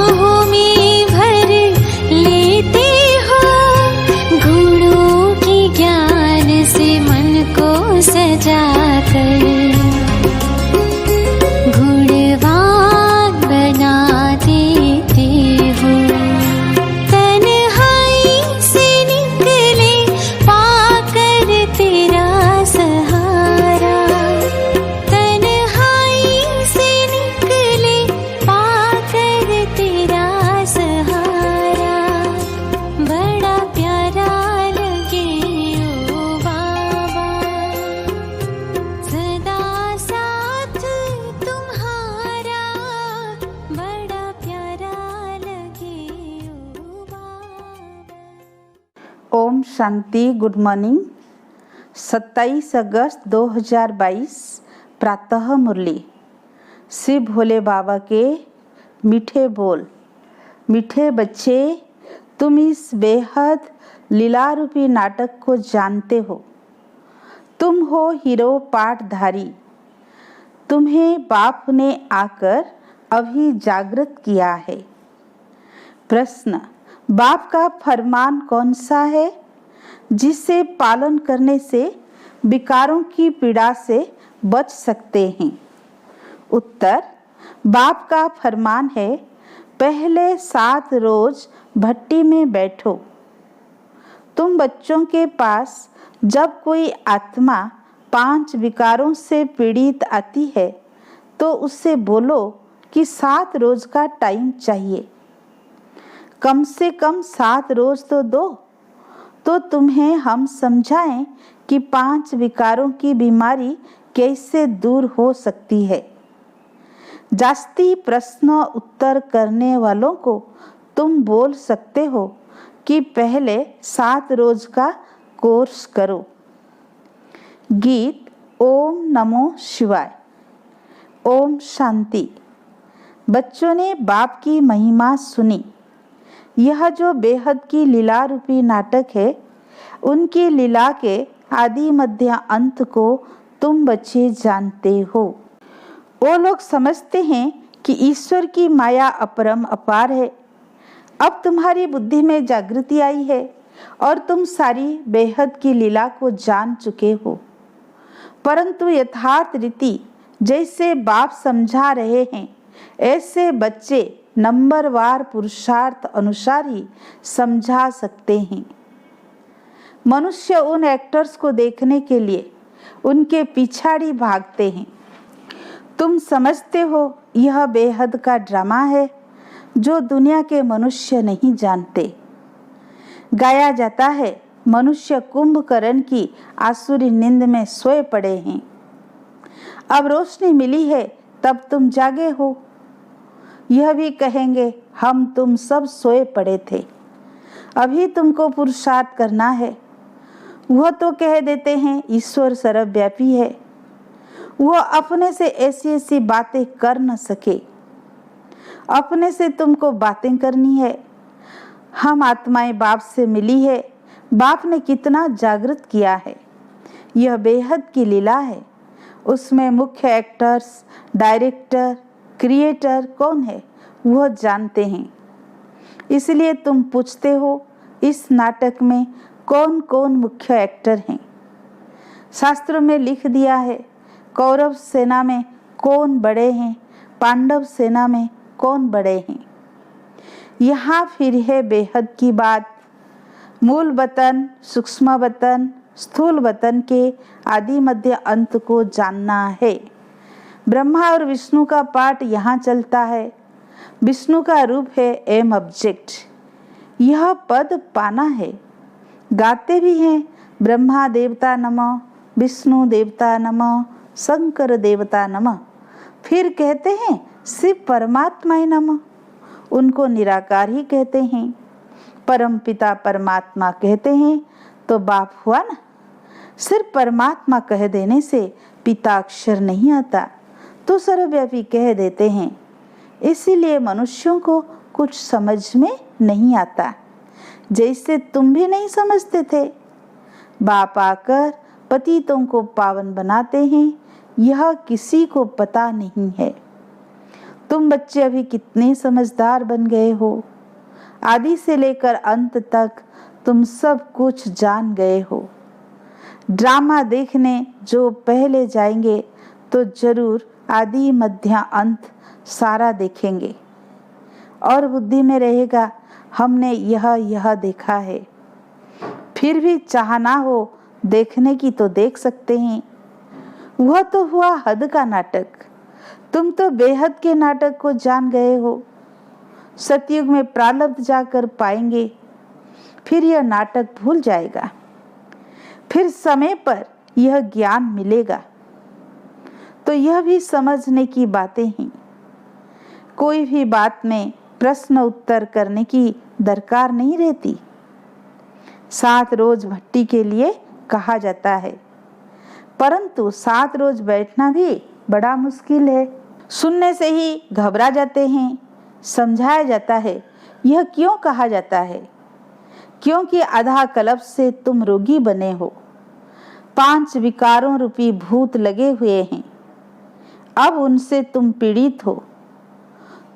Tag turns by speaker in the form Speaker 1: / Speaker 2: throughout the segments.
Speaker 1: बाहों में भर लेते हो, गुणों के ज्ञान से मन को सजाकर गुणवान बना देते हो। तन्हाई से निकले पाकर तेरा सहारा, तन्हाई से निकले पाकर तेरा सहारा, बड़ा प्यारा लगे ओ बाबा, सदा साथ तुम्हारा, बड़ा प्यारा लगे ओ बाबा।
Speaker 2: ओम शांति। Good morning. 27 अगस्त 2022 प्रातः मुरली। शिव भोले बाबा के मीठे बोल। मीठे बच्चे, तुम इस बेहद लीला रूपी नाटक को जानते हो। तुम हो हीरो पाठधारी। तुम्हें बाप ने आकर अभी जागृत किया है। प्रश्न, बाप का फरमान कौन सा है जिसे पालन करने से विकारों की पीड़ा से बच सकते हैं? उत्तर, बाप का फरमान है, पहले 7 रोज भट्टी में बैठो। तुम बच्चों के पास जब कोई आत्मा 5 विकारों से पीड़ित आती है तो उससे बोलो कि 7 रोज का टाइम चाहिए, कम से कम 7 रोज तो दो, तो तुम्हें हम समझाएं कि 5 विकारों की बीमारी कैसे दूर हो सकती है। जास्ती प्रश्न उत्तर करने वालों को तुम बोल सकते हो कि पहले 7 रोज का कोर्स करो। गीत ओम नमो शिवाय। ओम शांति। बच्चों ने बाप की महिमा सुनी। यह जो बेहद की लीला रूपी नाटक है, उनकी लीला के आदि मध्य अंत को तुम बच्चे जानते हो। वो लोग समझते हैं कि ईश्वर की माया अपरम अपार है। अब तुम्हारी बुद्धि में जागृति आई है और तुम सारी बेहद की लीला को जान चुके हो, परंतु यथार्थ रीति जैसे बाप समझा रहे हैं, ऐसे बच्चे नंबरवार पुरुषार्थ अनुसार ही समझा सकते हैं। मनुष्य उन एक्टर्स को देखने के लिए उनके पिछाड़ी भागते हैं। तुम समझते हो यह बेहद का ड्रामा है जो दुनिया के मनुष्य नहीं जानते। गाया जाता है, मनुष्य कुंभकर्ण की आसुरी नींद में सोए पड़े हैं। अब रोशनी मिली है तब तुम जागे हो। यह भी कहेंगे, हम तुम सब सोए पड़े थे, अभी तुमको पुरुषार्थ करना है। वह तो कह देते हैं ईश्वर सर्वव्यापी है, वह अपने से ऐसी ऐसी बातें कर न सके। अपने से तुमको बातें करनी है। हम आत्माएं बाप से मिली है, बाप ने कितना जागृत किया है। यह बेहद की लीला है। उसमें मुख्य एक्टर्स, डायरेक्टर, क्रिएटर कौन है वह जानते हैं। इसलिए तुम पूछते हो इस नाटक में कौन कौन मुख्य एक्टर हैं। शास्त्रों में लिख दिया है, कौरव सेना में कौन बड़े हैं, पांडव सेना में कौन बड़े हैं। यहाँ फिर है बेहद की बात। मूल वतन, सूक्ष्म वतन, स्थूल वतन के आदि मध्य अंत को जानना है। ब्रह्मा और विष्णु का पाठ यहाँ चलता है। विष्णु का रूप है एम ऑब्जेक्ट। यह पद पाना है। गाते भी हैं, ब्रह्मा देवता नमः, विष्णु देवता नमः, शंकर देवता नमः। फिर कहते हैं शिव परमात्मा नमः। उनको निराकार ही कहते हैं। परम पिता परमात्मा कहते हैं तो बाप हुआ ना। सिर्फ परमात्मा कह देने से पिता अक्षर नहीं आता, तो सर्वव्यापी कह देते हैं। इसीलिए मनुष्यों को कुछ समझ में नहीं आता, जैसे तुम भी नहीं समझते थे। बाप आकर पतितों को पावन बनाते हैं, यह किसी को पता नहीं है। तुम बच्चे अभी कितने समझदार बन गए हो। आदि से लेकर अंत तक तुम सब कुछ जान गए हो। ड्रामा देखने जो पहले जाएंगे तो जरूर आदि मध्य अंत सारा देखेंगे और बुद्धि में रहेगा हमने यह देखा है। फिर भी चाहना हो देखने की तो देख सकते हैं। वह तो हुआ हद का नाटक, तुम तो बेहद के नाटक को जान गए हो। सतयुग में प्रारब्ध जाकर पाएंगे, फिर यह नाटक भूल जाएगा। फिर समय पर यह ज्ञान मिलेगा। तो यह भी समझने की बातें हैं। कोई भी बात में प्रश्न उत्तर करने की दरकार नहीं रहती। 7 रोज भट्टी के लिए कहा जाता है, परंतु 7 रोज बैठना भी बड़ा मुश्किल है। सुनने से ही घबरा जाते हैं। समझाया जाता है। यह क्यों कहा जाता है? क्योंकि आधा कल्प से तुम रोगी बने हो। 5 विकारों रूपी भूत लगे हुए हैं। अब उनसे तुम पीड़ित हो।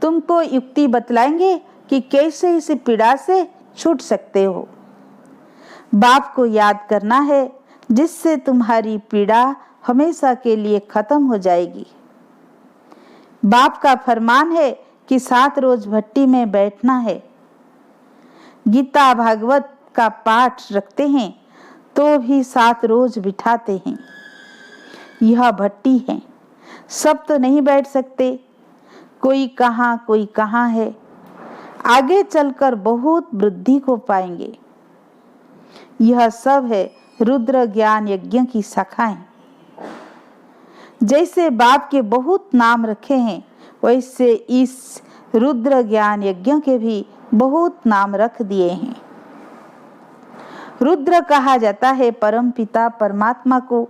Speaker 2: तुमको युक्ति बतलाएंगे कि कैसे इस पीड़ा से छूट सकते हो। बाप को याद करना है, जिससे तुम्हारी पीड़ा हमेशा के लिए खत्म हो जाएगी। बाप का फरमान है कि 7 रोज भट्टी में बैठना है। गीता भागवत का पाठ रखते हैं तो भी 7 रोज बिठाते हैं। यह भट्टी है, सब तो नहीं बैठ सकते। कोई कहाँ है। आगे चलकर बहुत वृद्धि को पाएंगे। यह सब है रुद्र ज्ञान यज्ञ की शाखाएं। जैसे बाप के बहुत नाम रखे हैं, वैसे इस रुद्र ज्ञान यज्ञ के भी बहुत नाम रख दिए हैं। रुद्र कहा जाता है परम पिता परमात्मा को,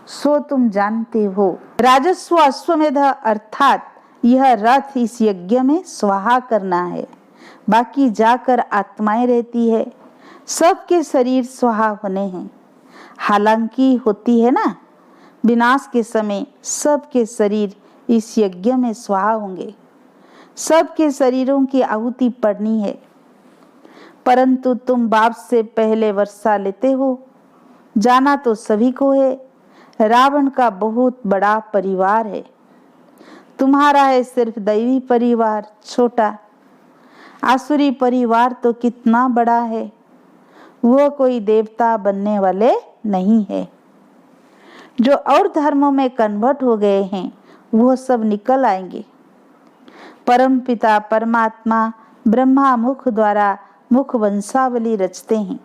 Speaker 2: सो तुम जानते हो। राजस्व अश्वमेध अर्थात यह रथ इस यज्ञ में स्वाहा करना है। बाकी जाकर आत्माएं रहती है। सबके शरीर स्वाहा होने हैं। हालांकि होती है ना, विनाश के समय सबके शरीर इस यज्ञ में स्वाहा होंगे। सबके शरीरों की आहुति पड़नी है। परंतु तुम बाप से पहले वर्षा लेते हो। जाना तो सभी को है। रावण का बहुत बड़ा परिवार है। तुम्हारा है सिर्फ दैवी परिवार छोटा। आसुरी परिवार तो कितना बड़ा है। वो कोई देवता बनने वाले नहीं है। जो और धर्मों में कन्वर्ट हो गए हैं वो सब निकल आएंगे। परम पिता परमात्मा ब्रह्मा मुख द्वारा मुख वंशावली रचते हैं।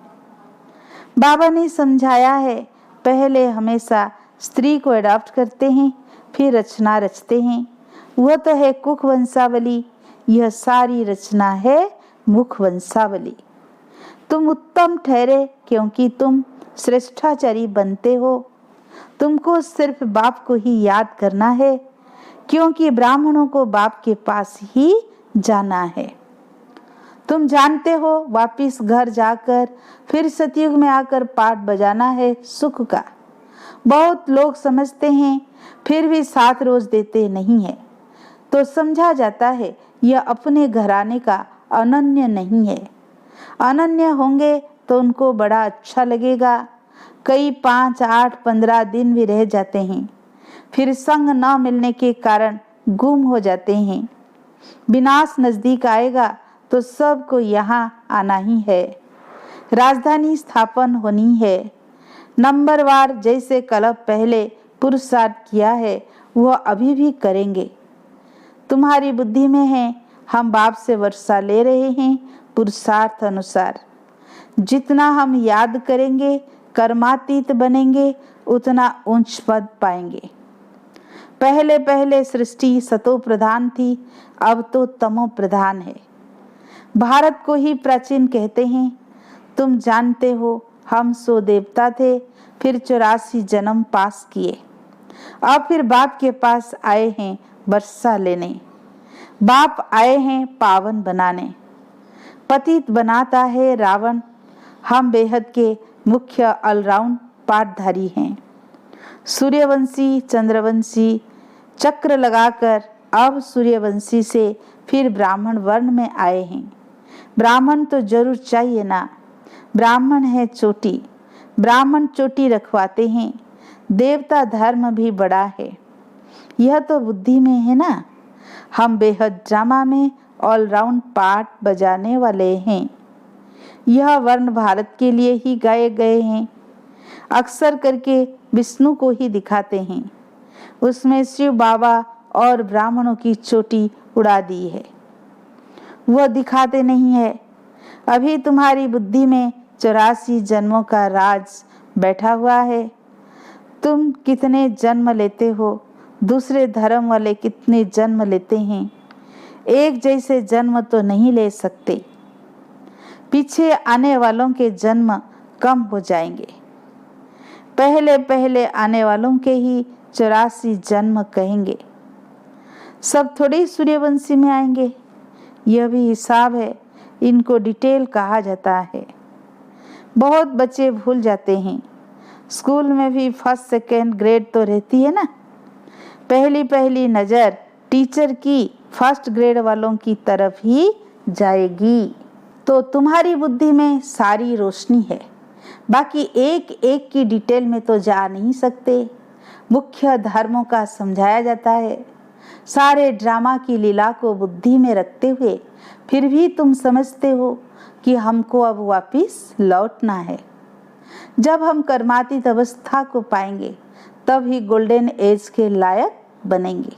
Speaker 2: बाबा ने समझाया है, पहले हमेशा स्त्री को अडॉप्ट करते हैं, फिर रचना रचते हैं। वह तो है कुख वंशावली। यह सारी रचना है मुख वंशावली। तुम उत्तम ठहरे क्योंकि तुम श्रेष्ठाचारी बनते हो। तुमको सिर्फ बाप को ही याद करना है, क्योंकि ब्राह्मणों को बाप के पास ही जाना है। तुम जानते हो, वापिस घर जाकर फिर सतयुग में आकर पाठ बजाना है सुख का। बहुत लोग समझते हैं, फिर भी 7 रोज देते नहीं है, तो समझा जाता है यह अपने घराने का अनन्य नहीं है। अनन्य होंगे तो उनको बड़ा अच्छा लगेगा। कई 5, 8, 15 दिन भी रह जाते हैं, फिर संग न मिलने के कारण गुम हो जाते हैं। विनाश नजदीक आएगा तो सबको यहाँ आना ही है। राजधानी स्थापन होनी है। नंबरवार जैसे कल्प पहले पुरुषार्थ किया है वह अभी भी करेंगे। तुम्हारी बुद्धि में है, हम बाप से वर्षा ले रहे हैं पुरुषार्थ अनुसार। जितना हम याद करेंगे, कर्मातीत बनेंगे, उतना उच्च पद पाएंगे। पहले पहले सृष्टि सतो प्रधान थी, अब तो तमो प्रधान है। भारत को ही प्राचीन कहते हैं। तुम जानते हो, हम 100 देवता थे, फिर 84 जन्म पास किए, अब फिर बाप के पास आए हैं वर्षा लेने। बाप आए हैं पावन बनाने। पतित बनाता है रावण। हम बेहद के मुख्य ऑलराउंड पाठधारी हैं। सूर्यवंशी चंद्रवंशी चक्र लगाकर अब सूर्यवंशी से फिर ब्राह्मण वर्ण में आए हैं। ब्राह्मण तो जरूर चाहिए ना, ब्राह्मण है चोटी, ब्राह्मण चोटी रखवाते हैं। देवता धर्म भी बड़ा है, यह तो बुद्धि में है ना। हम बेहद ड्रामा में ऑलराउंड पार्ट बजाने वाले हैं। यह वर्ण भारत के लिए ही गाए गए हैं। अक्सर करके विष्णु को ही दिखाते हैं, उसमें शिव बाबा और ब्राह्मणों की चोटी उड़ा दी है, वह दिखाते नहीं है। अभी तुम्हारी बुद्धि में 84 जन्मों का राज बैठा हुआ है। तुम कितने जन्म लेते हो, दूसरे धर्म वाले कितने जन्म लेते हैं, एक जैसे जन्म तो नहीं ले सकते। पीछे आने वालों के जन्म कम हो जाएंगे, पहले पहले आने वालों के ही 84 जन्म कहेंगे। सब थोड़े सूर्यवंशी में आएंगे, यह भी हिसाब है, इनको डिटेल कहा जाता है। बहुत बच्चे भूल जाते हैं, स्कूल में भी फर्स्ट सेकेंड ग्रेड तो रहती है ना। पहली पहली नज़र टीचर की फर्स्ट ग्रेड वालों की तरफ ही जाएगी। तो तुम्हारी बुद्धि में सारी रोशनी है, बाकी एक एक की डिटेल में तो जा नहीं सकते। मुख्य धर्मों का समझाया जाता है, सारे ड्रामा की लीला को बुद्धि में रखते हुए फिर भी तुम समझते हो कि हमको अब वापिस लौटना है। जब हम कर्मातीत अवस्था को पाएंगे तब ही गोल्डन एज के लायक बनेंगे।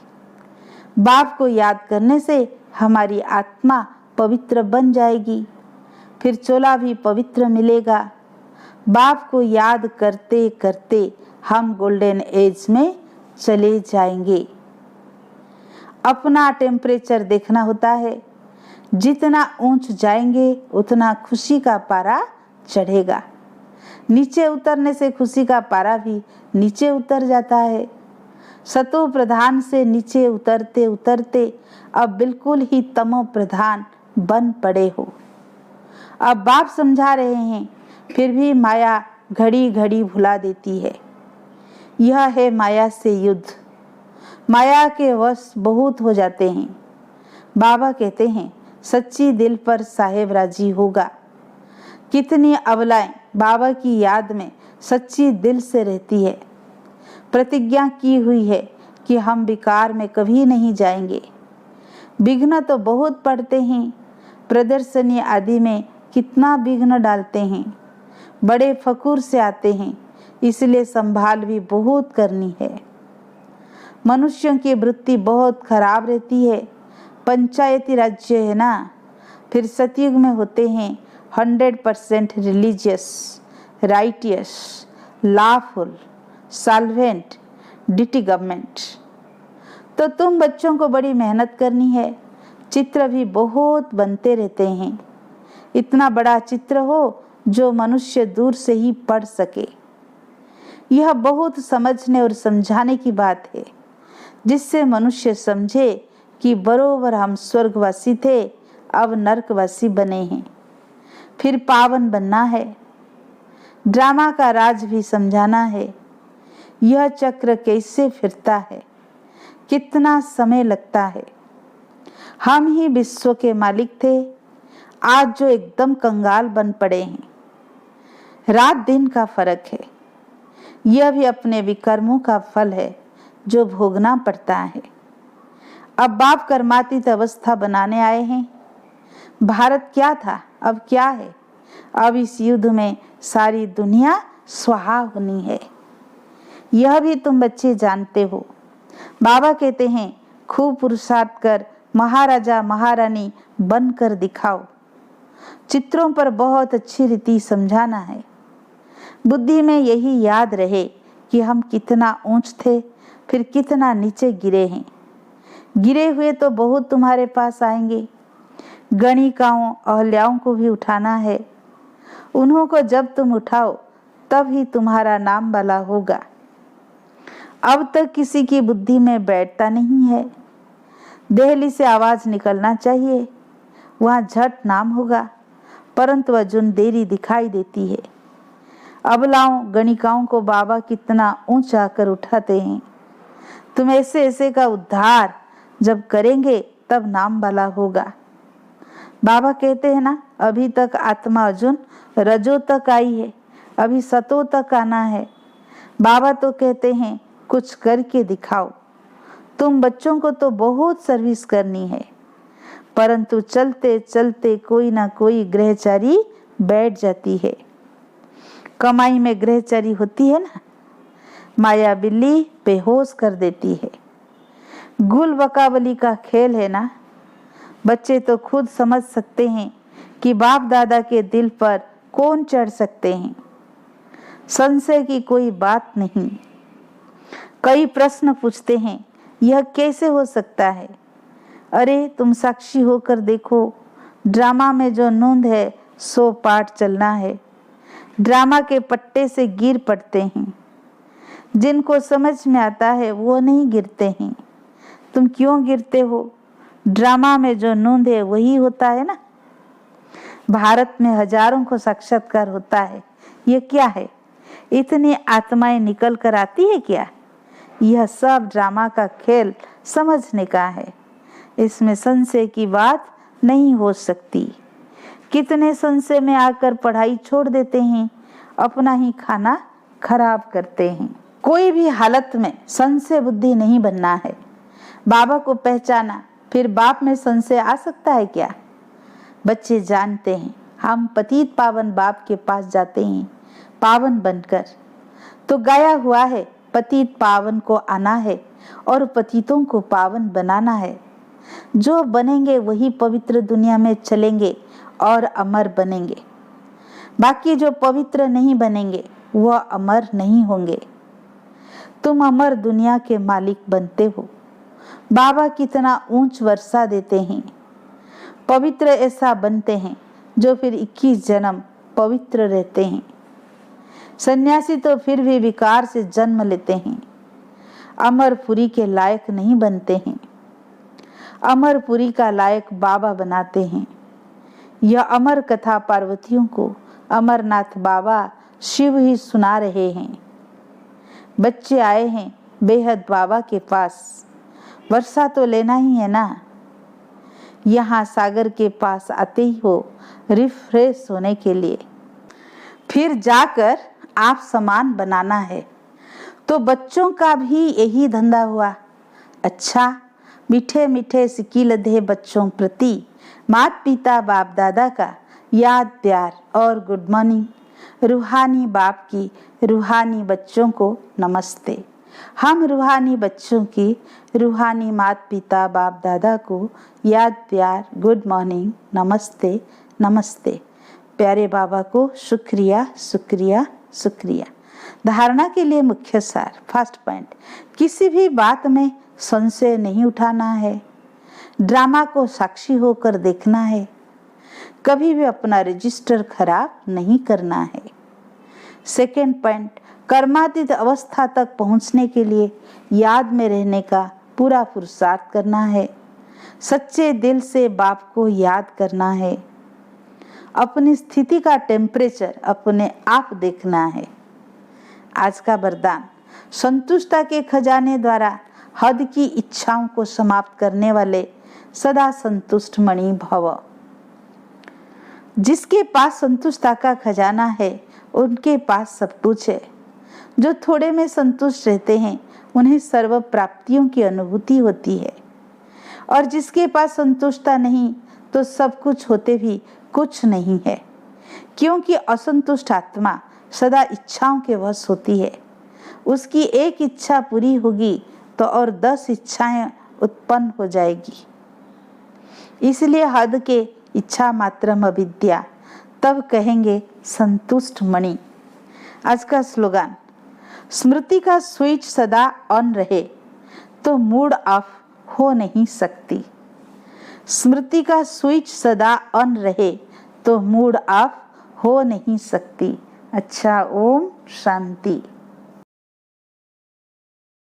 Speaker 2: बाप को याद करने से हमारी आत्मा पवित्र बन जाएगी, फिर चोला भी पवित्र मिलेगा। बाप को याद करते करते हम गोल्डन एज में चले जाएंगे। अपना टेम्परेचर देखना होता है, जितना ऊंच जाएंगे उतना खुशी का पारा चढ़ेगा। नीचे उतरने से खुशी का पारा भी नीचे उतर जाता है। सतो प्रधान से नीचे उतरते उतरते अब बिल्कुल ही तमो प्रधान बन पड़े हो। अब बाप समझा रहे हैं, फिर भी माया घड़ी घड़ी भुला देती है। यह है माया से युद्ध। माया के वश बहुत हो जाते हैं। बाबा कहते हैं सच्ची दिल पर साहेब राजी होगा। कितनी अबलाएं बाबा की याद में सच्ची दिल से रहती है। प्रतिज्ञा की हुई है कि हम विकार में कभी नहीं जाएंगे। विघ्न तो बहुत पड़ते हैं, प्रदर्शनी आदि में कितना विघ्न डालते हैं, बड़े फकूर से आते हैं, इसलिए संभाल भी बहुत करनी है। मनुष्यों की वृत्ति बहुत खराब रहती है। पंचायती राज्य है ना, फिर सतयुग में होते हैं 100% religious, righteous, lawful, solvent, duty government. तो तुम बच्चों को बड़ी मेहनत करनी है। चित्र भी बहुत बनते रहते हैं। इतना बड़ा चित्र हो जो मनुष्य दूर से ही पढ़ सके। यह बहुत समझने और समझाने की बात है, जिससे मनुष्य समझे कि बरोबर हम स्वर्गवासी थे, अब नरकवासी बने हैं, फिर पावन बनना है। ड्रामा का राज भी समझाना है। यह चक्र कैसे फिरता है, कितना समय लगता है। हम ही विश्व के मालिक थे, आज जो एकदम कंगाल बन पड़े हैं। रात दिन का फर्क है। यह भी अपने विकर्मों का फल है जो भोगना पड़ता है। अब बाप कर्मातीत अवस्था बनाने आए हैं। भारत क्या था, अब क्या है? अब इस युद्ध में सारी दुनिया स्वाहा होनी है। यह भी तुम बच्चे जानते हो। बाबा कहते हैं खूब पुरुषार्थ कर महाराजा महारानी बनकर दिखाओ। चित्रों पर बहुत अच्छी रीति समझाना है। बुद्धि में यही याद रहे कि हम कितना ऊंच थे, फिर कितना नीचे गिरे हैं। गिरे हुए तो बहुत तुम्हारे पास आएंगे। गणिकाओं अहल्याओं को भी उठाना है। उन्हों को जब तुम उठाओ तब ही तुम्हारा नाम वाला होगा। अब तक किसी की बुद्धि में बैठता नहीं है। दिल्ली से आवाज निकलना चाहिए, वहाँ झट नाम होगा, परंतु अर्जुन देरी दिखाई देती है। अबलाओं गणिकाओं को बाबा कितना ऊंचा कर उठाते हैं। तुम ऐसे ऐसे का उद्धार जब करेंगे तब नाम वाला होगा। बाबा कहते हैं ना, अभी तक आत्मा अर्जुन रजो तक आई है, अभी सतो तक आना है। बाबा तो कहते हैं कुछ करके दिखाओ। तुम बच्चों को तो बहुत सर्विस करनी है, परंतु चलते चलते कोई ना कोई ग्रहचारी बैठ जाती है। कमाई में ग्रहचारी होती है ना, माया बिल्ली बेहोश कर देती है। गुल बकावली का खेल है ना। बच्चे तो खुद समझ सकते हैं कि बाप दादा के दिल पर कौन चढ़ सकते हैं। संशय की कोई बात नहीं। कई प्रश्न पूछते हैं, यह कैसे हो सकता है? अरे तुम साक्षी होकर देखो, ड्रामा में जो नूंद है सो पाठ चलना है। ड्रामा के पट्टे से गिर पड़ते हैं। जिनको समझ में आता है वो नहीं गिरते हैं। तुम क्यों गिरते हो? ड्रामा में जो नूंद है वही होता है ना। भारत में हजारों को साक्षात्कार होता है, ये क्या है? इतनी आत्माएं निकल कर आती है क्या? यह सब ड्रामा का खेल समझने का है। इसमें संशय की बात नहीं हो सकती। कितने संशय में आकर पढ़ाई छोड़ देते हैं, अपना ही खाना खराब करते हैं। कोई भी हालत में संशय बुद्धि नहीं बनना है। बाबा को पहचाना, फिर बाप में संशय आ सकता है क्या? बच्चे जानते हैं हम पतित पावन बाप के पास जाते हैं पावन बनकर। तो गाया हुआ है, पतित पावन को आना है और पतितों को पावन बनाना है। जो बनेंगे वही पवित्र दुनिया में चलेंगे और अमर बनेंगे। बाकी जो पवित्र नहीं बनेंगे वह अमर नहीं होंगे। तुम अमर दुनिया के मालिक बनते हो। बाबा कितना ऊंच वर्षा देते हैं। पवित्र ऐसा बनते हैं जो फिर 21 जन्म पवित्र रहते हैं। सन्यासी तो फिर भी विकार से जन्म लेते हैं, अमरपुरी के लायक नहीं बनते हैं। अमरपुरी का लायक बाबा बनाते हैं। यह अमर कथा पार्वतियों को अमरनाथ बाबा शिव ही सुना रहे हैं। बच्चे आए हैं बेहद बाबा के पास, वर्षा तो लेना ही है ना। यहाँ सागर के पास आते ही हो रिफ्रेश होने के लिए, फिर जाकर आप सामान बनाना है। तो बच्चों का भी यही धंधा हुआ। अच्छा, मीठे मीठे सिक्की लदे बच्चों प्रति माता पिता बाप दादा का याद प्यार और गुड मॉर्निंग। रूहानी बाप की रूहानी बच्चों को नमस्ते। हम रूहानी बच्चों की रूहानी माता पिता बाप दादा को याद प्यार गुड मॉर्निंग नमस्ते नमस्ते। प्यारे बाबा को शुक्रिया शुक्रिया शुक्रिया। धारणा के लिए मुख्य सार, फर्स्ट पॉइंट, किसी भी बात में संशय नहीं उठाना है। ड्रामा को साक्षी होकर देखना है। कभी भी अपना रजिस्टर खराब नहीं करना है। सेकेंड पॉइंट, कर्मातीत अवस्था तक पहुंचने के लिए याद में रहने का पूरा पुरुषार्थ करना है। सच्चे दिल से बाप को याद करना है। अपनी स्थिति का टेम्परेचर अपने आप देखना है। आज का वरदान, संतुष्टता के खजाने द्वारा हद की इच्छाओं को समाप्त करने वाले सदा संतुष्ट मणि भव। जिसके पास संतुष्टता का खजाना है उनके पास सब कुछ है। जो थोड़े में संतुष्ट रहते हैं उन्हें सर्व प्राप्तियों की अनुभूति होती है, और जिसके पास संतुष्टता नहीं तो सब कुछ होते भी कुछ नहीं है। क्योंकि असंतुष्ट आत्मा सदा इच्छाओं के वश होती है। उसकी एक इच्छा पूरी होगी तो और 10 इच्छाएं उत्पन्न हो जाएगी। इसलिए हद के इच्छा मात्रम अविद्या, तब कहेंगे संतुष्ट मणि। आज का स्लोगन, स्मृति का स्विच सदा ऑन रहे तो मूड ऑफ हो नहीं सकती। स्मृति का स्विच सदा ऑन रहे तो मूड ऑफ हो नहीं सकती। अच्छा, ओम शांति।